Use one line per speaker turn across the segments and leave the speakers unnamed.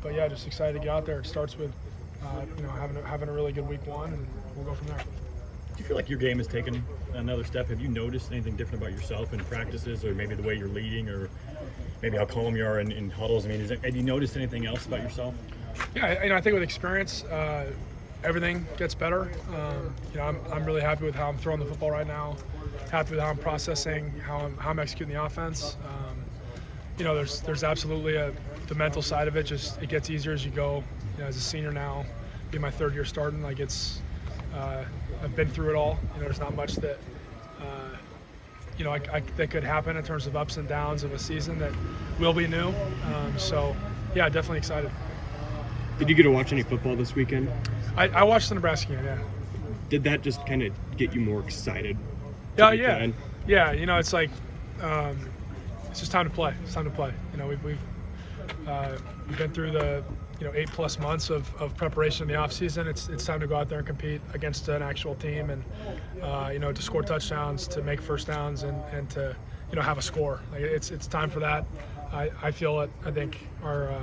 yeah, just excited to get out there. It starts with having a really good week one, and we'll go from there.
Do you feel like your game has taken another step? Have you noticed anything different about yourself in practices, or maybe the way you're leading, or maybe how calm you are in huddles? I mean, have you noticed anything else about yourself?
Yeah, I think with experience, everything gets better. I'm really happy with how I'm throwing the football right now. Happy with how I'm processing, how I'm executing the offense. There's absolutely the mental side of it. Just it gets easier as you go. As a senior now, being my third year starting, like I've been through it all. There's not much that that could happen in terms of ups and downs of a season that will be new. Yeah, definitely excited.
Did you get to watch any football this weekend?
I watched the Nebraska game. Yeah.
Did that just kind of get you more excited?
Yeah. It's like it's just time to play. It's time to play. We've been through the 8+ months of preparation in the off season. It's time to go out there and compete against an actual team, and to score touchdowns, to make first downs, and to have a score. Like it's time for that. I feel it. I think our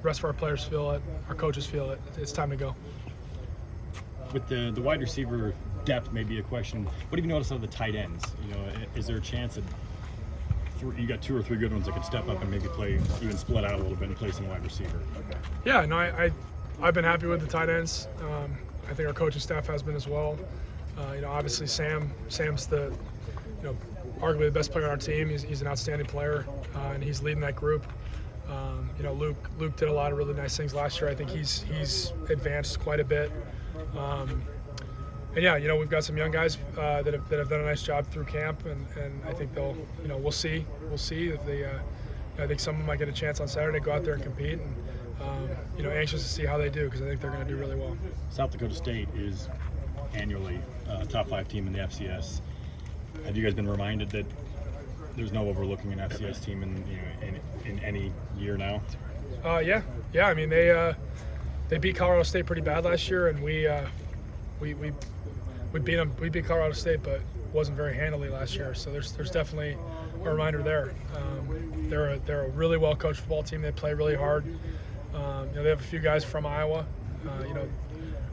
rest of our players feel it. Our coaches feel it. It's time to go.
With the wide receiver depth, maybe a question. What have you noticed of the tight ends? Is there a chance that you got 2 or 3 good ones that could step up and maybe play, even split out a little bit and play some wide receiver?
Yeah, no, I've been happy with the tight ends. I think our coaching staff has been as well. Obviously Sam's the arguably the best player on our team. He's an outstanding player, and he's leading that group. Luke did a lot of really nice things last year. I think he's advanced quite a bit. And yeah, we've got some young guys that have done a nice job through camp, and I think they'll, we'll see if they. I think some of them might get a chance on Saturday to go out there and compete, and anxious to see how they do, because I think they're going to do really well.
South Dakota State is annually a top 5 team in the FCS. Have you guys been reminded that there's no overlooking an FCS team in any year now?
Yeah. I mean, they beat Colorado State pretty bad last year, and we beat them. We beat Colorado State, but wasn't very handily last year. So there's definitely a reminder there. They're a really well coached football team. They play really hard. They have a few guys from Iowa.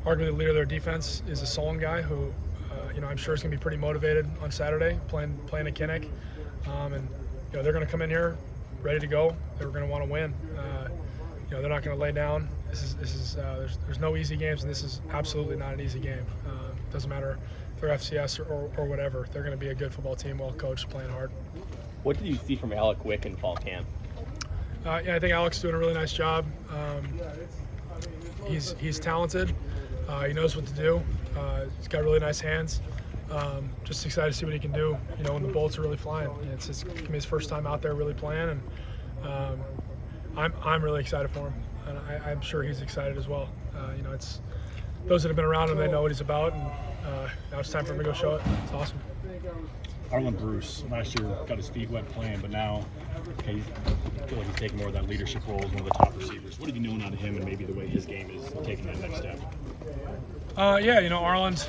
Arguably the leader of their defense is a Solon guy who, I'm sure is going to be pretty motivated on Saturday playing at Kinnick. And they're going to come in here ready to go. They're going to want to win. They're not going to lay down. There's no easy games, and this is absolutely not an easy game. Doesn't matter if they're FCS or whatever. They're going to be a good football team, well coached, playing hard.
What did you see from Alec Wick in fall camp?
I think Alec's doing a really nice job. He's talented. He knows what to do. He's got really nice hands. Just excited to see what he can do. When the bullets are really flying. It's his first time out there really playing, and I'm really excited for him, and I'm sure he's excited as well. It's those that have been around him, they know what he's about, and now it's time for him to go show it. It's awesome.
Arlen Bruce last year got his feet wet playing, but now I feel like he's taking more of that leadership role as one of the top receivers. What have you known out of him, and maybe the way his game is taking that next step?
Arlen's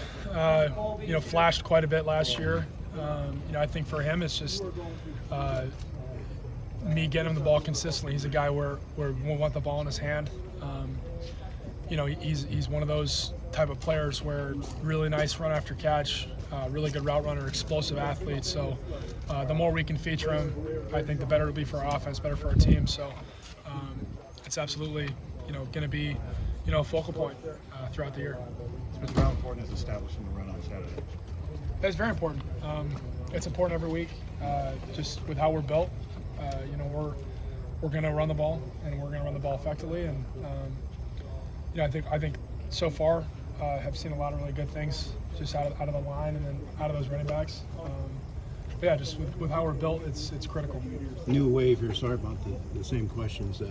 flashed quite a bit last year. I think for him it's just me getting him the ball consistently. He's a guy where we want the ball in his hand. He's one of those type of players where really nice run after catch, really good route runner, explosive athlete. So the more we can feature him, I think the better it'll be for our offense, better for our team. So it's absolutely going to be a focal point throughout the year.
How important is establishing the run on Saturday?
It's very important. It's important every week, just with how we're built. We're going to run the ball, and we're going to run the ball effectively. And I think so far have seen a lot of really good things just out of the line and then out of those running backs. But yeah, just with how we're built, it's critical.
New wave here. Sorry about the same questions.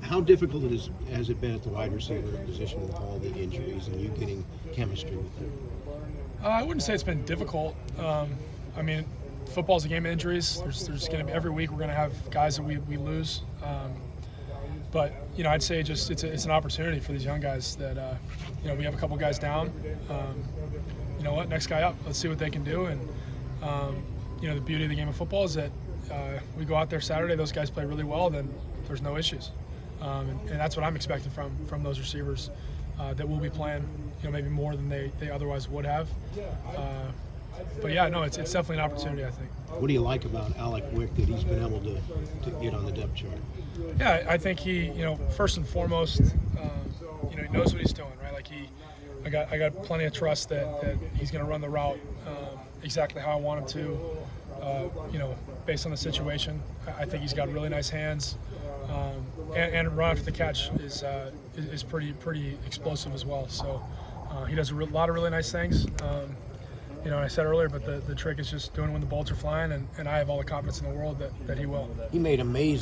How difficult has it been at the wide receiver position with all the injuries and you getting chemistry with them?
I wouldn't say it's been difficult. Football's a game of injuries. There's going to be every week we're going to have guys that we lose. But I'd say just it's an opportunity for these young guys that we have a couple guys down. Next guy up. Let's see what they can do. And the beauty of the game of football is that we go out there Saturday. Those guys play really well. Then there's no issues. And that's what I'm expecting from those receivers that will be playing, maybe more than they otherwise would have. But yeah, no, it's definitely an opportunity, I think.
What do you like about Alec Wick that he's been able to get on the depth chart?
Yeah, I think he, first and foremost, he knows what he's doing, right? Like I got plenty of trust that he's going to run the route exactly how I want him to, based on the situation. I think he's got really nice hands, and run after the catch is pretty explosive as well. So he does a lot of really nice things. I said earlier, but the trick is just doing it when the bolts are flying, and I have all the confidence in the world that he will.
He made amazing